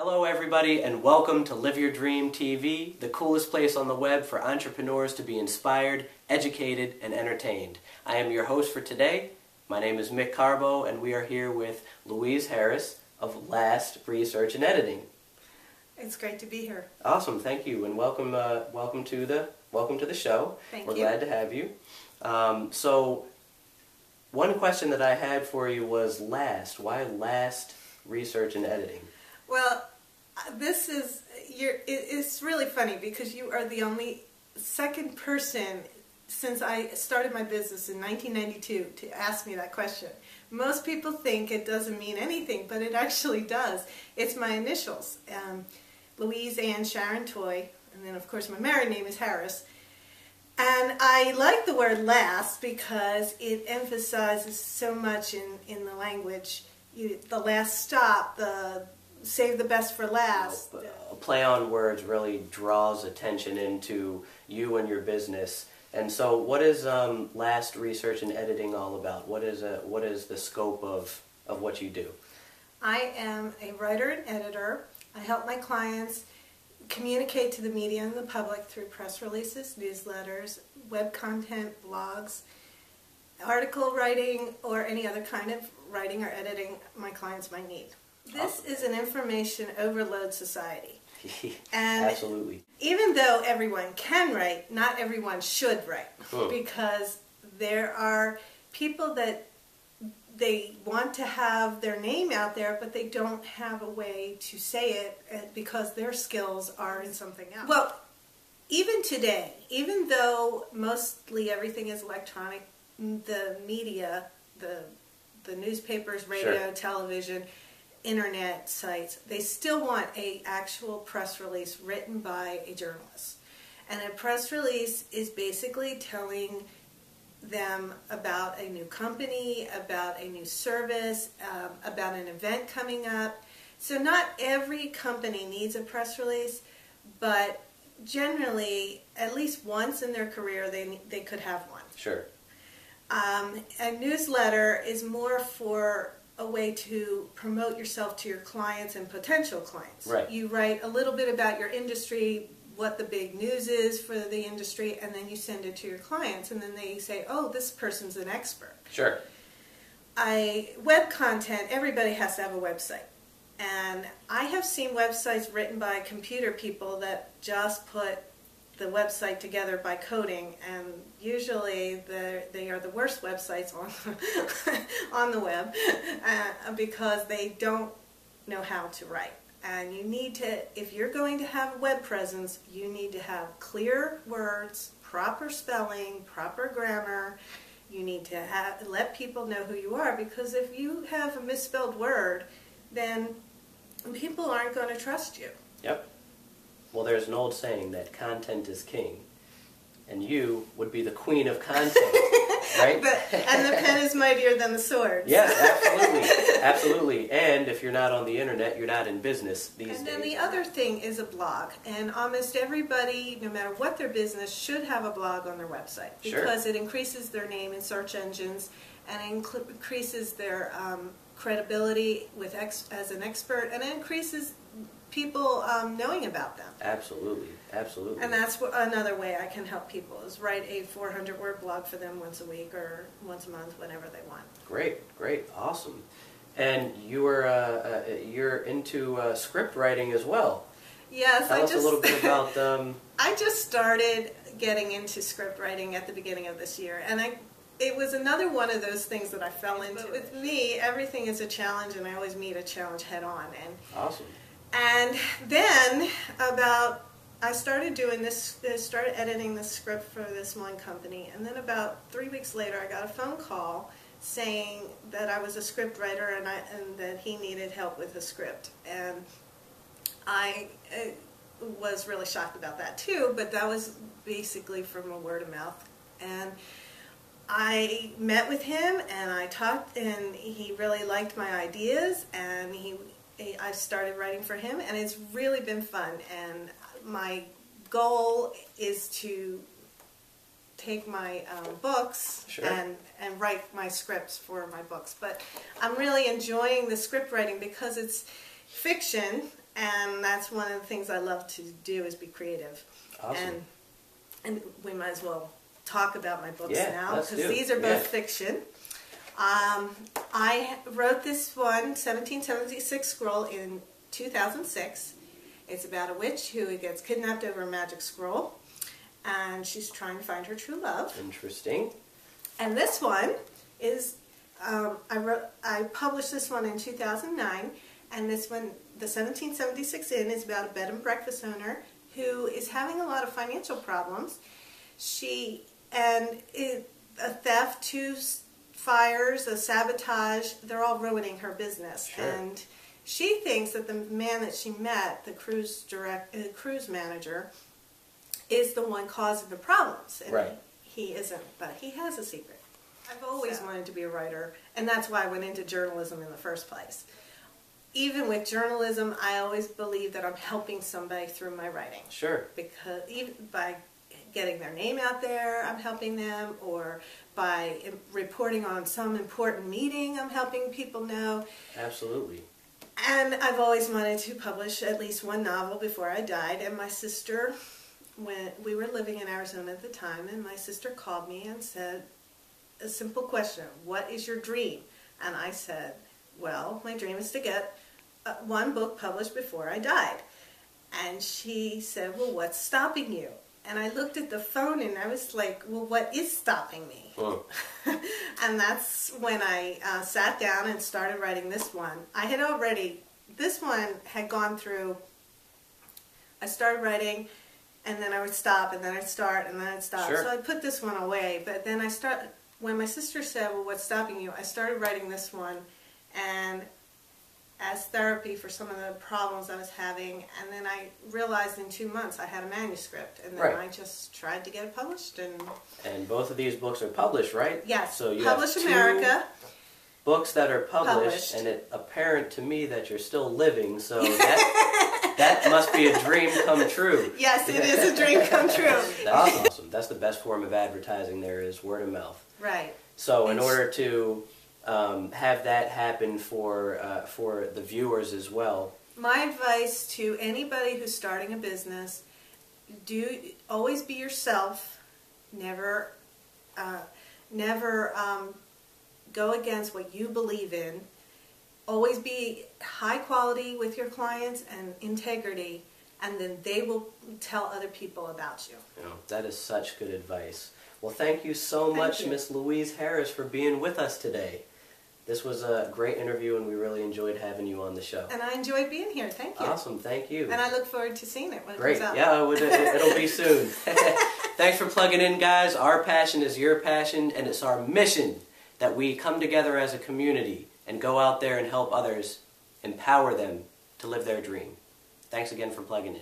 Hello everybody and welcome to Live Your Dream TV, the coolest place on the web for entrepreneurs to be inspired, educated, and entertained. I am your host for today. My name is Mick Carbo and we are here with Louise Harris of Last Research and Editing. It's great to be here. Awesome, thank you, and welcome to the show. Thank We're you. glad to have you. So one question that I had for you was why Last Research and Editing? Well, it's really funny because you are the only second person since I started my business in 1992 to ask me that question. Most people think it doesn't mean anything, but it actually does. It's my initials, Louise Ann Sharon Toy, and then of course my married name is Harris. And I like the word last because it emphasizes so much in the language. The last stop, the save the best for last. A play on words really draws attention into you and your business. And so what is Last Research and Editing all about? What is the scope of what you do? I am a writer and editor. I help my clients communicate to the media and the public through press releases, newsletters, web content, blogs, article writing, or any other kind of writing or editing my clients might need. This is an information overload society. And absolutely. Even though everyone can write, not everyone should write. Because there are people that they want to have their name out there, but they don't have a way to say it because their skills are in something else. Well, even today, even though mostly everything is electronic, the media, the newspapers, radio, sure, television, internet sites, they still want an actual press release written by a journalist. And a press release is basically telling them about a new company, about a new service, about an event coming up. So not every company needs a press release, but generally, at least once in their career, they could have one. Sure. A newsletter is more for a way to promote yourself to your clients and potential clients. Right. You write a little bit about your industry, what the big news is for the industry, and then you send it to your clients, and then they say, oh, this person's an expert. Sure. Web content, everybody has to have a website. And I have seen websites written by computer people that just put the website together by coding, and usually they are the worst websites on the web because they don't know how to write. And you need to, if you're going to have a web presence, you need to have clear words, proper spelling, proper grammar. You need to let people know who you are, because if you have a misspelled word, then people aren't going to trust you. Yep. Well, there's an old saying that content is king, and you would be the queen of content, right? And the pen is mightier than the sword. Yeah, absolutely, absolutely. And if you're not on the internet, you're not in business these days. And then the other thing is a blog, and almost everybody, no matter what their business, should have a blog on their website, because it increases their name in search engines and increases their credibility as an expert, and it increases people knowing about them. Absolutely, absolutely. And that's another way I can help people, is write a 400-word blog for them once a week or once a month, whenever they want. Great, great, awesome. And you're into script writing as well. Yes, Tell us a little bit about. I just started getting into script writing at the beginning of this year, and it was another one of those things that I fell into. But with me, everything is a challenge, and I always meet a challenge head on. And awesome. And then I started doing this, started editing the script for this one company, and then about 3 weeks later I got a phone call saying that I was a script writer and that he needed help with the script. And I was really shocked about that too, but that was basically from a word of mouth. And I met with him and I talked, and he really liked my ideas, and I started writing for him, and it's really been fun. And my goal is to take my books and write my scripts for my books. But I'm really enjoying the script writing because it's fiction, And that's one of the things I love to do, is be creative. Awesome. And we might as well talk about my books now, let's because do. these are both fiction. I wrote this one, 1776 Scroll, in 2006. It's about a witch who gets kidnapped over a magic scroll, and she's trying to find her true love. Interesting. And this one is, I published this one in 2009, and this one, the 1776 Inn, is about a bed and breakfast owner who is having a lot of financial problems. A theft, 2 fires, a sabotage, they're all ruining her business. Sure. And she thinks that the man that she met, the cruise manager, is the one causing the problems. And right. He isn't, but he has a secret. I've always wanted to be a writer, and that's why I went into journalism in the first place. Even with journalism, I always believe that I'm helping somebody through my writing. Sure. Because even by getting their name out there, I'm helping them, or by reporting on some important meeting, I'm helping people know. Absolutely. And I've always wanted to publish at least one novel before I died, and my sister, when we were living in Arizona at the time, and my sister called me and said a simple question: what is your dream? And I said, well, my dream is to get one book published before I died. And she said, well, what's stopping you? And I looked at the phone and I was like, well, what is stopping me? Oh. And that's when I sat down and started writing this one. This one had gone through, I started writing, and then I would stop, and then I'd start, and then I'd stop. Sure. So I put this one away, but then when my sister said, well, what's stopping you? I started writing this one, and as therapy for some of the problems I was having, and then I realized in 2 months I had a manuscript, and then right. I just tried to get it published. And both of these books are published, right? Yes, so you Publish have America. Books that are published, and it's apparent to me that you're still living, so that must be a dream come true. Yes, it is a dream come true. That's awesome. That's the best form of advertising there is, word of mouth. Right. So in order to have that happen for the viewers as well. My advice to anybody who's starting a business: always be yourself. Never go against what you believe in. Always be high quality with your clients and integrity, and then they will tell other people about you. That is such good advice. Well, thank you so much, Miss Louise Harris, for being with us today. This was a great interview, and we really enjoyed having you on the show. And I enjoyed being here. Thank you. Awesome. Thank you. And I look forward to seeing it when it Great. comes out. Yeah, it'll be soon. Thanks for plugging in, guys. Our passion is your passion, and it's our mission that we come together as a community and go out there and help others, empower them to live their dream. Thanks again for plugging in.